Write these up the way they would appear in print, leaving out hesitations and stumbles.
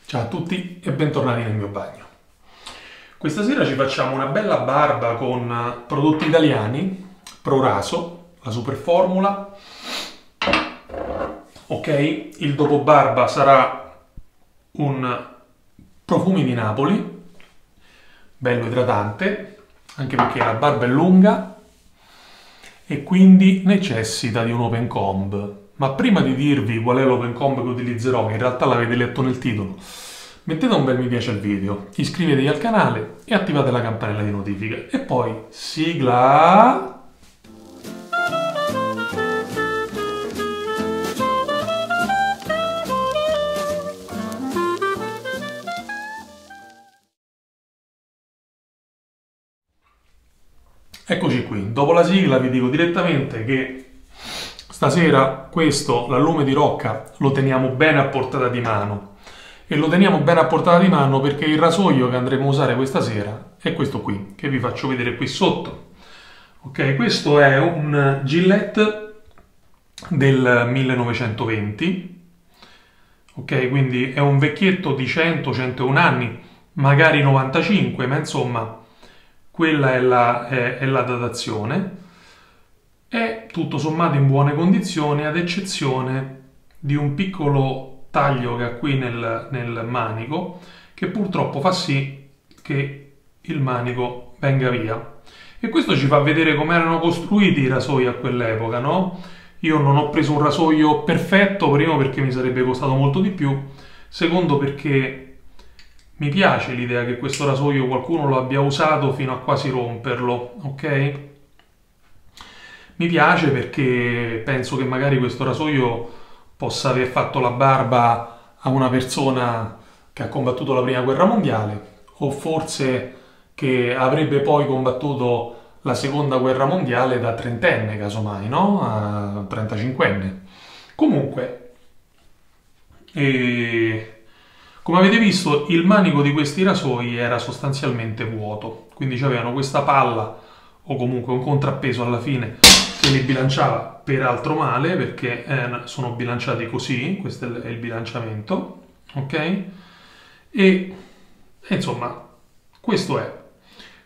Ciao a tutti e bentornati nel mio bagno. Questa sera ci facciamo una bella barba con prodotti italiani, Proraso, la super formula. Ok, il dopo barba sarà un profumi di Napoli, bello idratante, anche perché la barba è lunga e quindi necessita di un open comb. Ma prima di dirvi qual è l'open comb che utilizzerò, che in realtà l'avete letto nel titolo, mettete un bel mi piace al video, iscrivetevi al canale e attivate la campanella di notifica. E poi sigla! Eccoci qui, dopo la sigla vi dico direttamente che stasera questo, l'allume di rocca, lo teniamo bene a portata di mano. E lo teniamo bene a portata di mano perché il rasoio che andremo a usare questa sera è questo qui, che vi faccio vedere qui sotto. Ok, questo è un Gillette del 1920. Ok, quindi è un vecchietto di 100-101 anni, magari 95, ma insomma quella è la datazione. È tutto sommato in buone condizioni, ad eccezione di un piccolo taglio che ha qui nel manico, che purtroppo fa sì che il manico venga via. E questo ci fa vedere come erano costruiti i rasoi a quell'epoca, no? Io non ho preso un rasoio perfetto, primo perché mi sarebbe costato molto di più, secondo perché mi piace l'idea che questo rasoio qualcuno lo abbia usato fino a quasi romperlo, ok? Mi piace perché penso che magari questo rasoio possa aver fatto la barba a una persona che ha combattuto la prima guerra mondiale, o forse che avrebbe poi combattuto la seconda guerra mondiale da trentenne, casomai, no? A 35enne. Comunque, come avete visto, il manico di questi rasoi era sostanzialmente vuoto, quindi avevano questa palla o comunque un contrappeso alla fine che li bilanciava peraltro male, perché sono bilanciati così, questo è il bilanciamento, ok? E insomma, questo è.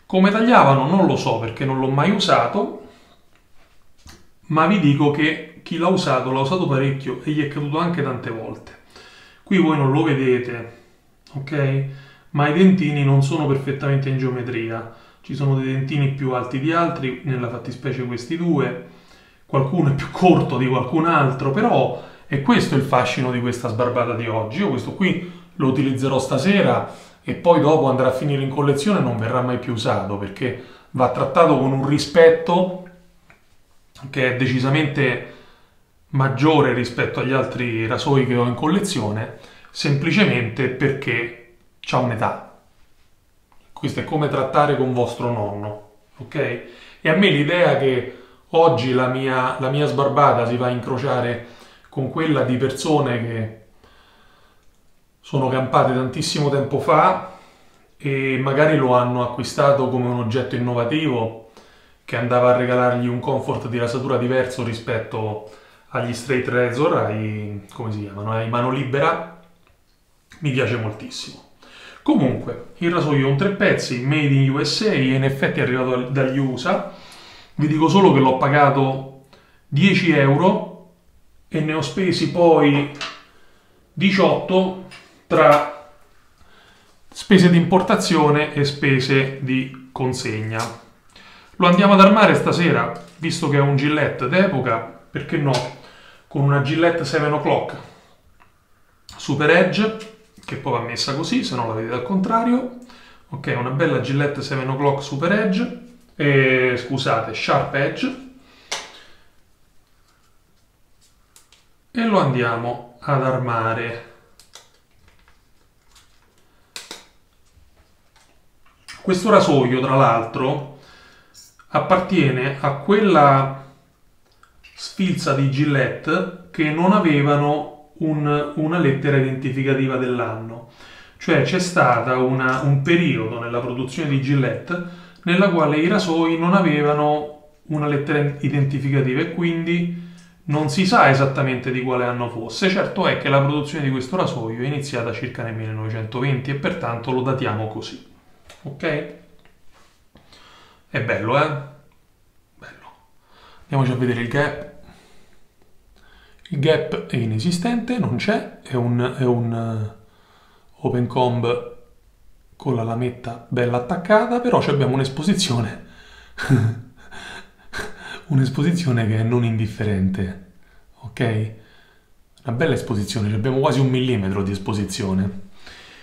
Come tagliavano non lo so perché non l'ho mai usato, ma vi dico che chi l'ha usato parecchio e gli è caduto anche tante volte. Qui voi non lo vedete, ok? Ma i dentini non sono perfettamente in geometria. Ci sono dei dentini più alti di altri, nella fattispecie questi due. Qualcuno è più corto di qualcun altro, però è questo il fascino di questa sbarbata di oggi. Io questo qui lo utilizzerò stasera e poi dopo andrà a finire in collezione e non verrà mai più usato perché va trattato con un rispetto che è decisamente maggiore rispetto agli altri rasoi che ho in collezione, semplicemente perché c'ha un'età. Questo è come trattare con vostro nonno, ok? E a me l'idea che oggi la mia sbarbata si va a incrociare con quella di persone che sono campate tantissimo tempo fa e magari lo hanno acquistato come un oggetto innovativo che andava a regalargli un comfort di rasatura diverso rispetto agli straight razor, come si chiamano, ai mano libera, mi piace moltissimo. Comunque, il rasoio è un 3 pezzi, made in USA, e in effetti è arrivato dagli USA. Vi dico solo che l'ho pagato 10 euro e ne ho spesi poi 18 tra spese di importazione e spese di consegna. Lo andiamo ad armare stasera, visto che è un Gillette d'epoca, perché no, con una Gillette 7 O'Clock Super Edge, che poi va messa così, se no la vedete al contrario. Ok, una bella Gillette 7 O'Clock Super Edge, scusate, Sharp Edge, e lo andiamo ad armare. Questo rasoio, tra l'altro, appartiene a quella sfilza di Gillette che non avevano una lettera identificativa dell'anno. Cioè c'è stato un periodo nella produzione di Gillette nella quale i rasoi non avevano una lettera identificativa e quindi Non si sa esattamente di quale anno fosse, certo è che la produzione di questo rasoio è iniziata circa nel 1920 e pertanto lo datiamo così. Ok? È bello, eh? Bello. Andiamoci a vedere il gap. Il gap è inesistente, non c'è, è un open comb con la lametta bella attaccata, però abbiamo un'esposizione un'esposizione che è non indifferente, ok? Una bella esposizione, abbiamo quasi 1 millimetro di esposizione,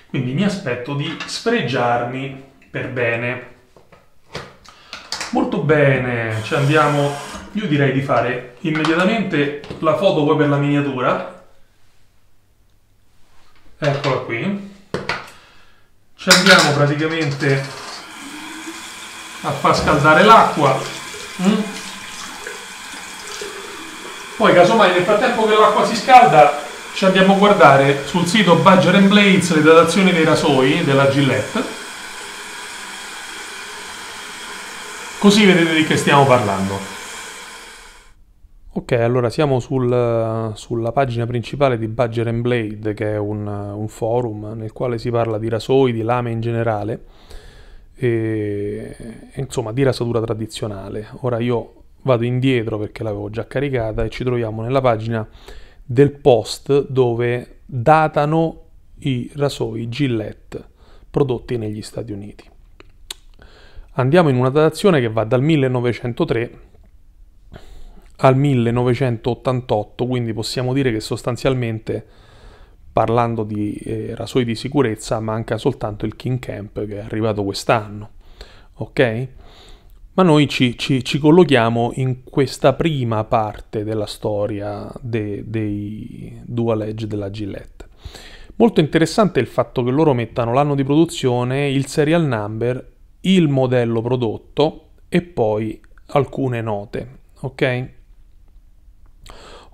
quindi mi aspetto di sfregiarmi per bene. Molto bene, ci andiamo, io direi di fare immediatamente la foto poi per la miniatura, eccola qui, ci andiamo praticamente a far scaldare l'acqua. Poi casomai nel frattempo che l'acqua si scalda ci andiamo a guardare sul sito Badger & Blades le datazioni dei rasoi della Gillette, così vedete di che stiamo parlando. Ok, allora siamo sulla pagina principale di Badger & Blade, che è un forum nel quale si parla di rasoi, di lame in generale e insomma di rasatura tradizionale. Ora io vado indietro perché l'avevo già caricata e ci troviamo nella pagina del post dove datano i rasoi Gillette prodotti negli Stati Uniti. Andiamo in una datazione che va dal 1903 al 1988, quindi possiamo dire che sostanzialmente, parlando di rasoi di sicurezza, manca soltanto il King Camp che è arrivato quest'anno, ok? Ma noi ci collochiamo in questa prima parte della storia dei Dual Edge della Gillette. Molto interessante il fatto che loro mettano l'anno di produzione, il serial number, il modello prodotto e poi alcune note, ok?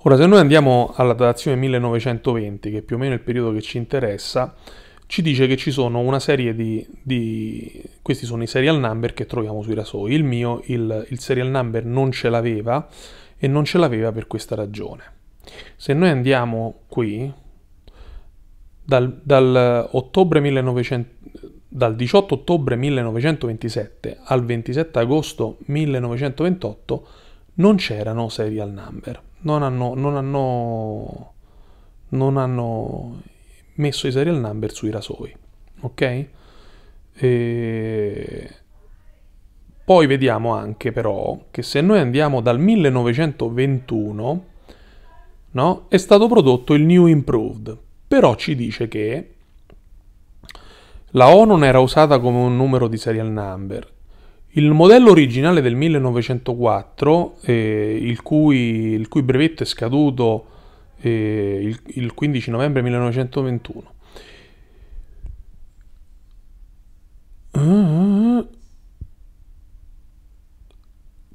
Ora, se noi andiamo alla datazione 1920, che è più o meno il periodo che ci interessa, ci dice che ci sono una serie questi sono i serial number che troviamo sui rasoi. Il mio, il serial number non ce l'aveva e non ce l'aveva per questa ragione. Se noi andiamo qui, dal 18 ottobre 1927 al 27 agosto 1928 non c'erano serial number. Non hanno messo i serial number sui rasoi, ok? Poi vediamo anche però che se noi andiamo dal 1921, no, è stato prodotto il New Improved, però ci dice che la O non era usata come un numero di serial number. Il modello originale del 1904, il cui brevetto è scaduto il 15 novembre 1921.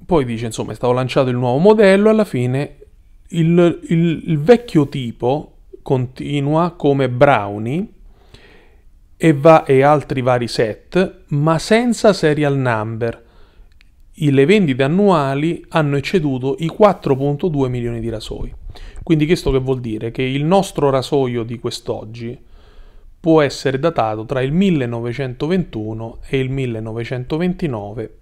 Poi dice, insomma, è stato lanciato il nuovo modello e alla fine il vecchio tipo continua come Brownie e altri vari set, ma senza serial number. Le vendite annuali hanno ecceduto i 4,2 milioni di rasoi. Quindi questo che vuol dire? Che il nostro rasoio di quest'oggi può essere datato tra il 1921 e il 1929,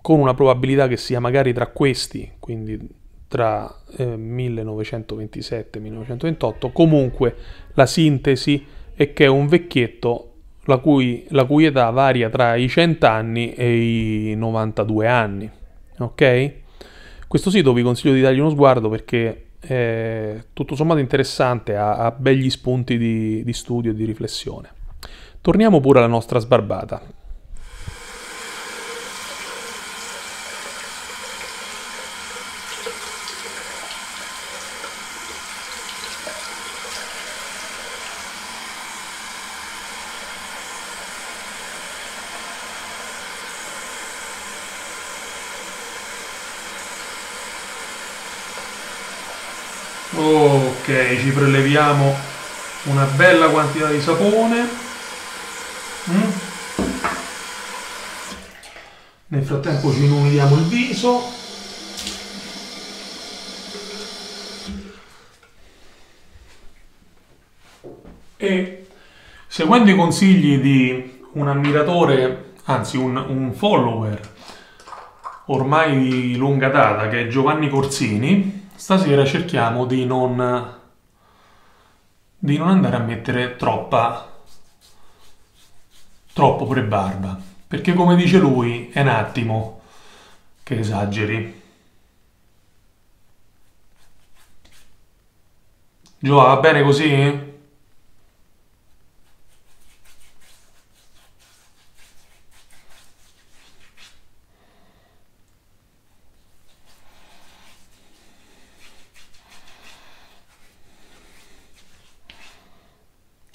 con una probabilità che sia magari tra questi, quindi tra 1927 e 1928. Comunque la sintesi è che è un vecchietto la cui età varia tra i 100 anni e i 92 anni, ok? Questo sito vi consiglio di dargli uno sguardo perché è tutto sommato interessante, ha begli spunti di studio e di riflessione. Torniamo pure alla nostra sbarbata. Ok, ci preleviamo una bella quantità di sapone. Nel frattempo ci inumidiamo il viso. Seguendo i consigli di un ammiratore, anzi un follower ormai di lunga data, che è Giovanni Corsini, stasera cerchiamo di non andare a mettere troppo prebarba, perché come dice lui è un attimo che esageri. Gio, va bene così?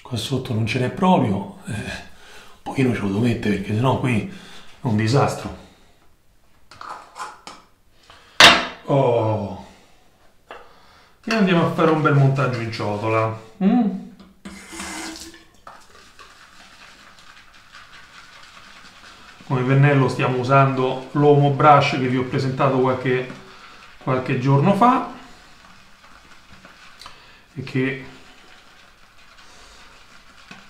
Qua sotto non ce n'è proprio. Un pochino ce lo devo mettere perché sennò qui è un disastro. Oh. E andiamo a fare un bel montaggio in ciotola. Come pennello stiamo usando l'Omo Brush che vi ho presentato qualche giorno fa e che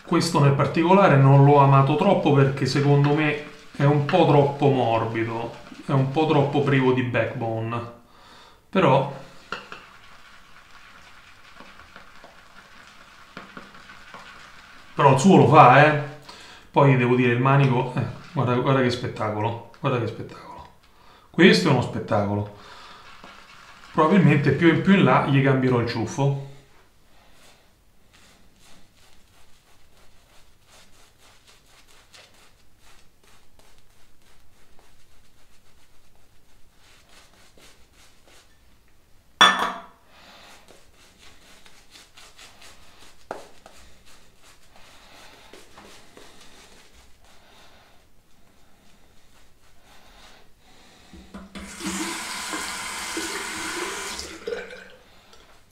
questo nel particolare non l'ho amato troppo perché secondo me è un po' troppo morbido, è un po' troppo privo di backbone, però il suo lo fa, eh. Poi devo dire il manico, guarda che spettacolo, guarda che spettacolo. Questo è uno spettacolo. Probabilmente più in là gli cambierò il ciuffo.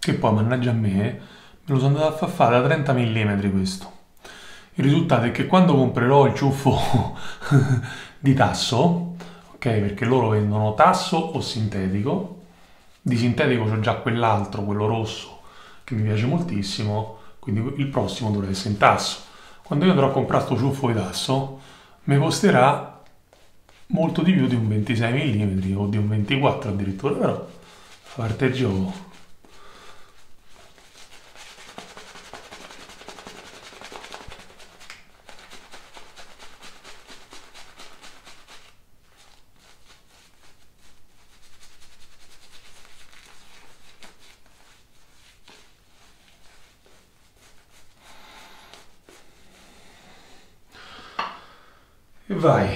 Che poi, mannaggia a me lo sono andato a fare da 30 mm questo. Il risultato è che quando comprerò il ciuffo di tasso, ok, perché loro vendono tasso o sintetico, di sintetico c'ho già quell'altro, quello rosso, che mi piace moltissimo, quindi il prossimo dovrebbe essere in tasso. Quando io andrò a comprare questo ciuffo di tasso, mi costerà molto di più di un 26 mm o di un 24 addirittura, però a parte il gioco. E vai.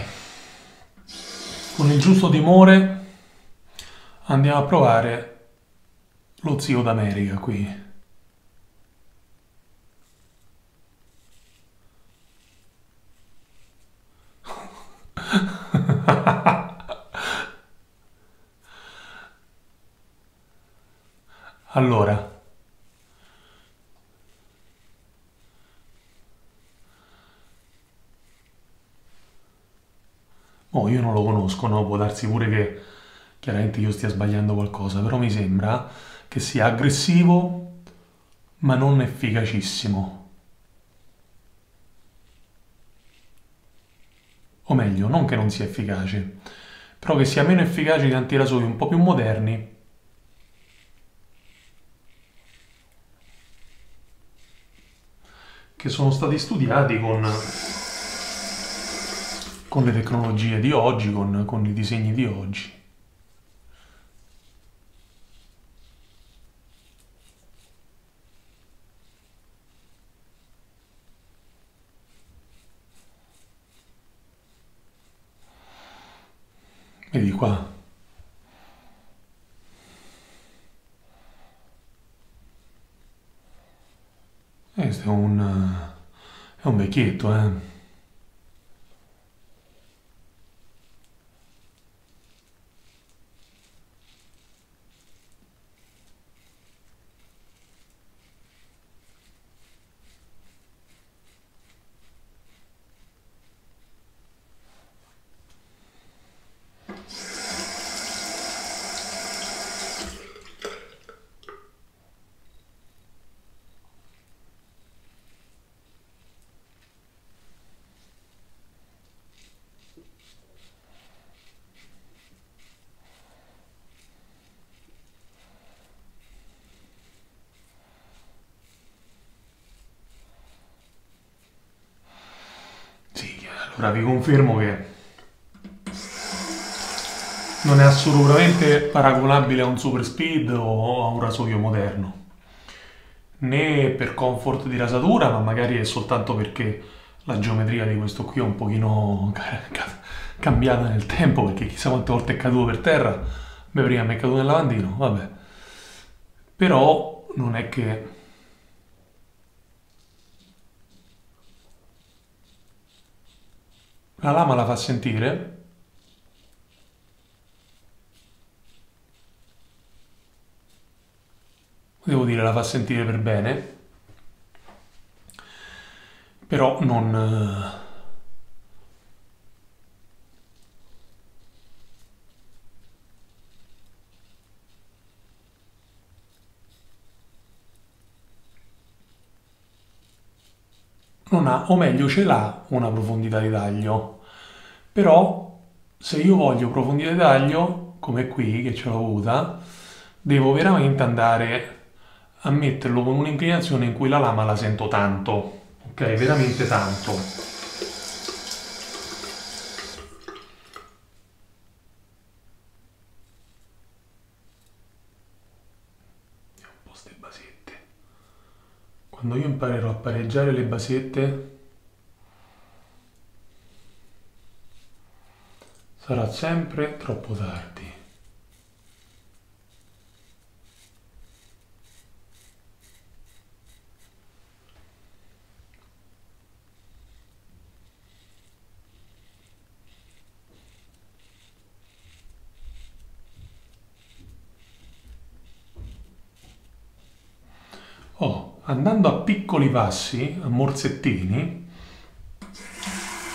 Con il giusto timore andiamo a provare lo zio d'America qui. Allora, io non lo conosco, no? Può darsi pure che chiaramente io stia sbagliando qualcosa, però mi sembra che sia aggressivo ma non efficacissimo. O meglio, non che non sia efficace, però che sia meno efficace di antirasoi un po' più moderni che sono stati studiati con le tecnologie di oggi, con i disegni di oggi. Vedi qua. Questo è un vecchietto, eh. Ora vi confermo che non è assolutamente paragonabile a un Super Speed o a un rasoio moderno, né per comfort di rasatura, ma magari è soltanto perché la geometria di questo qui è un pochino cambiata nel tempo, perché chissà quante volte è caduto per terra. Beh, prima mi è caduto nel lavandino, vabbè. Però non è che... La lama la fa sentire, devo dire, la fa sentire per bene, però non ha, o meglio ce l'ha una profondità di taglio. Però se io voglio profondità di taglio, come qui che ce l'ho avuta, devo veramente andare a metterlo con un'inclinazione in cui la lama la sento tanto, ok? Veramente tanto. Un po' ste basette. Quando io imparerò a pareggiare le basette, sarà sempre troppo tardi. Oh, andando a piccoli passi, a morsettini,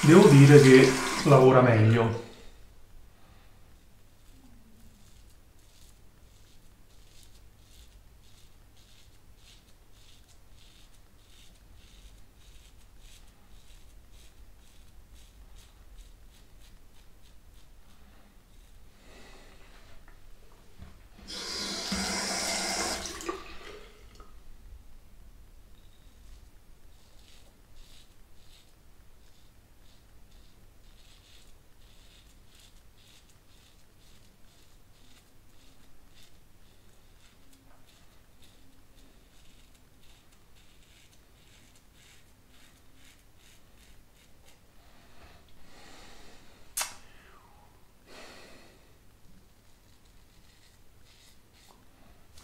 devo dire che lavora meglio.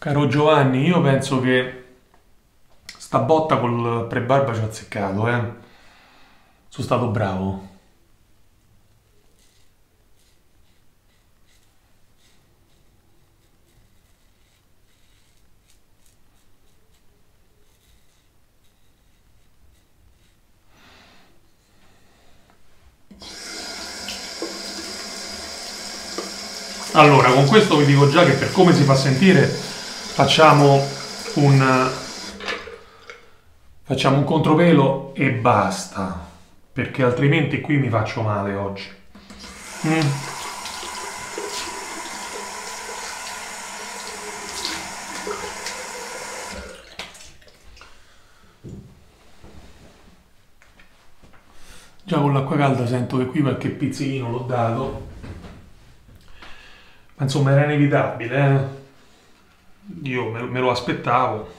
Caro Giovanni, io penso che sta botta col pre-barba ci ha azzeccato, eh. Sono stato bravo. Allora, con questo vi dico già che per come si fa sentire un, facciamo un contropelo e basta, perché altrimenti qui mi faccio male oggi. Mm. Già con l'acqua calda sento che qui qualche pizzichino l'ho dato, ma insomma era inevitabile, eh? Io me lo aspettavo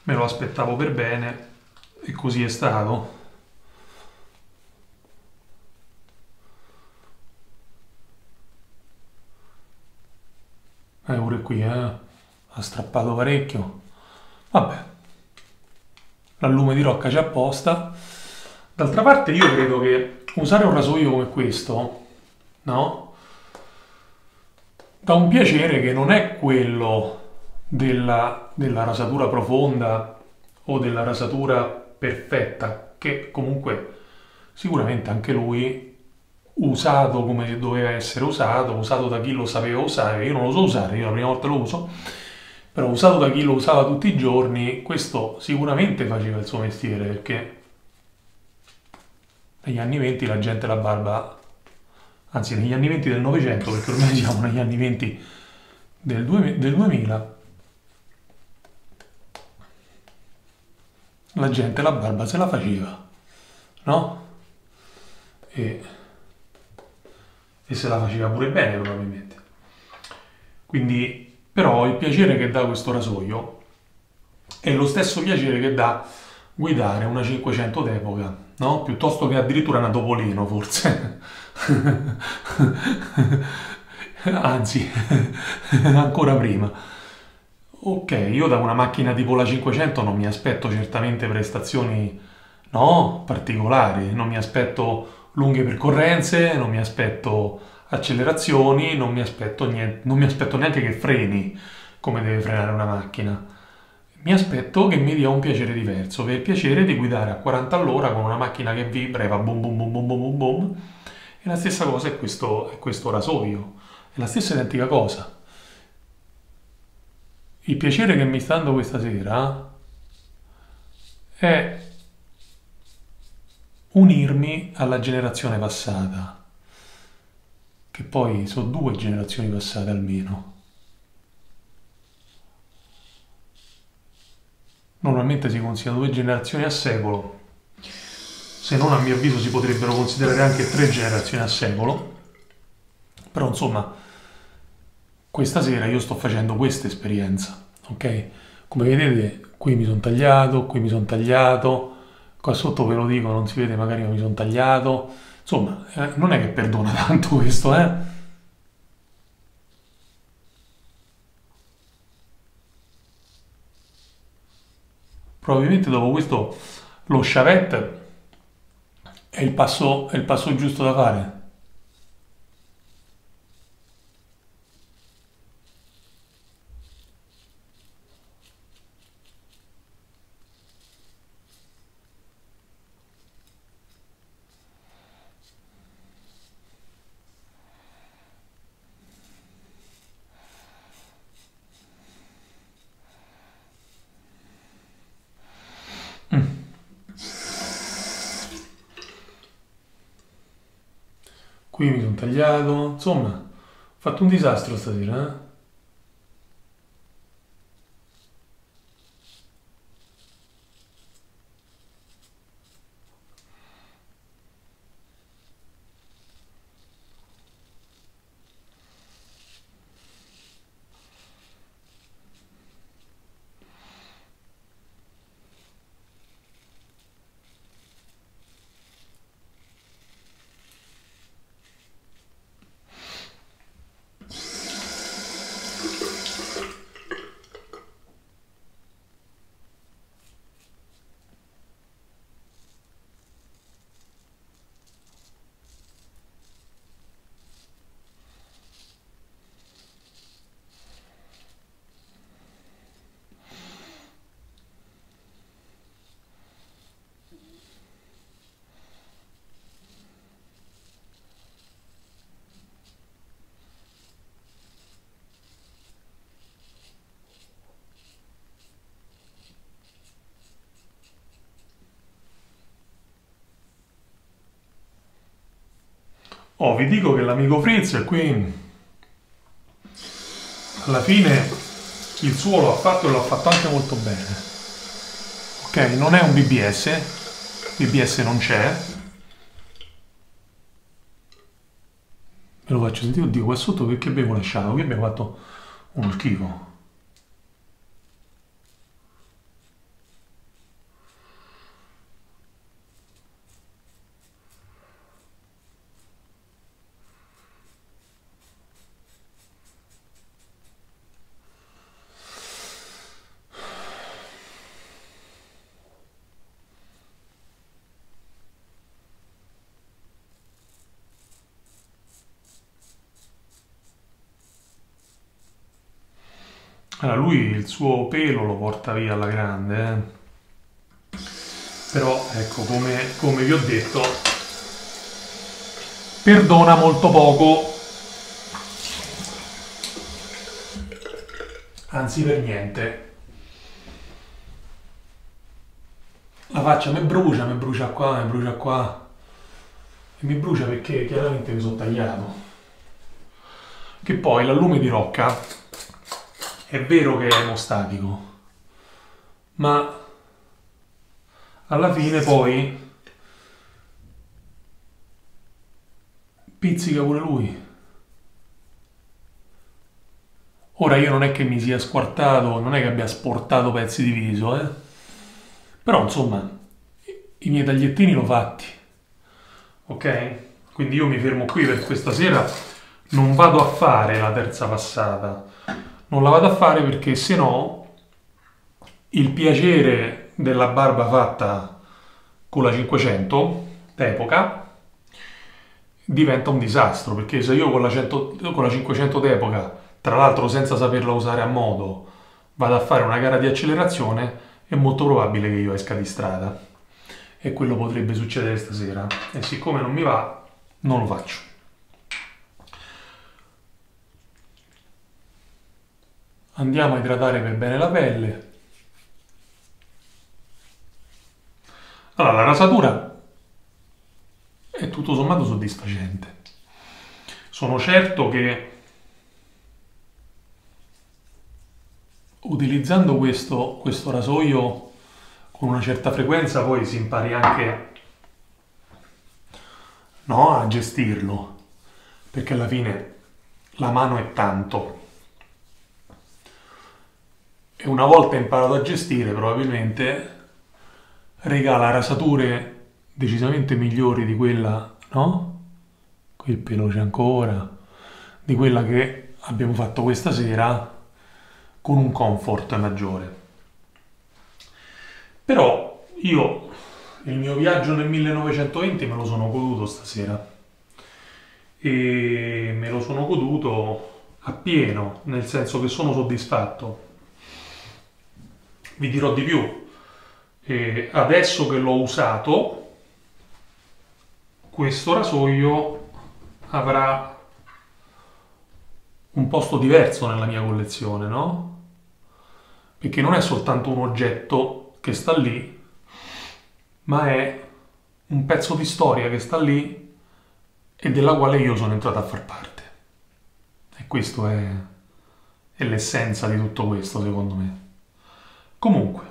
per bene e così è stato. Pure qui, ha strappato parecchio. Vabbè, l'allume di rocca c'è apposta. D'altra parte io credo che usare un rasoio come questo, no? Dà un piacere che non è quello della rasatura profonda o della rasatura perfetta, che comunque sicuramente anche lui usato come doveva essere usato, usato da chi lo sapeva usare. Io non lo so usare, io la prima volta lo uso, però usato da chi lo usava tutti i giorni, questo sicuramente faceva il suo mestiere, perché negli anni 20 la gente la barba, anzi negli anni 20 del Novecento, perché ormai siamo negli anni 20 del 2000, la gente la barba se la faceva, no? e se la faceva pure bene probabilmente. Quindi, però, il piacere che dà questo rasoio è lo stesso piacere che dà guidare una 500 d'epoca, no? Piuttosto che addirittura una Topolino, forse. Anzi, ancora prima. Ok, io da una macchina tipo la 500 non mi aspetto certamente prestazioni, no, particolari, non mi aspetto lunghe percorrenze, non mi aspetto accelerazioni, non mi aspetto niente, non mi aspetto neanche che freni come deve frenare una macchina. Mi aspetto che mi dia un piacere diverso, che è il piacere di guidare a 40 all'ora con una macchina che vibra e va boom boom boom boom boom boom boom. E la stessa cosa è questo rasoio, è la stessa identica cosa. Il piacere che mi sta dando questa sera è unirmi alla generazione passata, che poi sono 2 generazioni passate almeno. Normalmente si considerano 2 generazioni a secolo, se non a mio avviso si potrebbero considerare anche 3 generazioni a secolo, però insomma questa sera io sto facendo questa esperienza, ok? Come vedete qui mi sono tagliato, qui mi sono tagliato, qua sotto ve lo dico, non si vede magari ma mi sono tagliato, insomma non è che perdona tanto questo, eh? Probabilmente dopo questo lo Chavette è il passo giusto da fare. Qui mi sono tagliato, insomma, ho fatto un disastro stasera, eh? Oh, vi dico che l'amico Fritz qui alla fine il suo l'ha fatto e l'ha fatto anche molto bene. Ok, non è un BBS, BBS non c'è. Ve lo faccio sentire, oddio, qua sotto che abbiamo lasciato? Qui abbiamo fatto uno schifo. Allora, lui il suo pelo lo porta via alla grande, però ecco, come vi ho detto, perdona molto poco, anzi per niente. La faccia mi brucia qua, mi brucia qua, e mi brucia perché chiaramente mi sono tagliato. Che poi l'allume di rocca è vero che è emostatico, ma alla fine poi Pizzica pure lui. Ora io non è che mi sia squartato, non è che abbia sportato pezzi di viso, eh. Però insomma, i miei tagliettini l'ho fatti, ok? Quindi io mi fermo qui per questa sera, non vado a fare la terza passata. Non la vado a fare perché se no il piacere della barba fatta con la 500 d'epoca diventa un disastro, perché se io con la 500 d'epoca, tra l'altro senza saperla usare a modo, vado a fare una gara di accelerazione, è molto probabile che io esca di strada. E quello potrebbe succedere stasera. E siccome non mi va, non lo faccio. Andiamo a idratare per bene la pelle. Allora, la rasatura è tutto sommato soddisfacente. Sono certo che utilizzando questo rasoio con una certa frequenza poi si impari anche, no, a gestirlo, perché alla fine la mano è tanto. E una volta imparato a gestire, probabilmente regala rasature decisamente migliori di quella, no? Qui il pelo c'è ancora, di quella che abbiamo fatto questa sera, con un comfort maggiore. Però io il mio viaggio nel 1920 me lo sono goduto stasera e me lo sono goduto appieno, nel senso che sono soddisfatto. Vi dirò di più, e adesso che l'ho usato, questo rasoio avrà un posto diverso nella mia collezione, no? Perché non è soltanto un oggetto che sta lì, ma è un pezzo di storia che sta lì e della quale io sono entrato a far parte. E questo è l'essenza di tutto questo, secondo me. Comunque,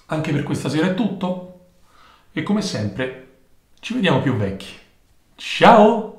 anche per questa sera è tutto e come sempre ci vediamo più vecchi. Ciao!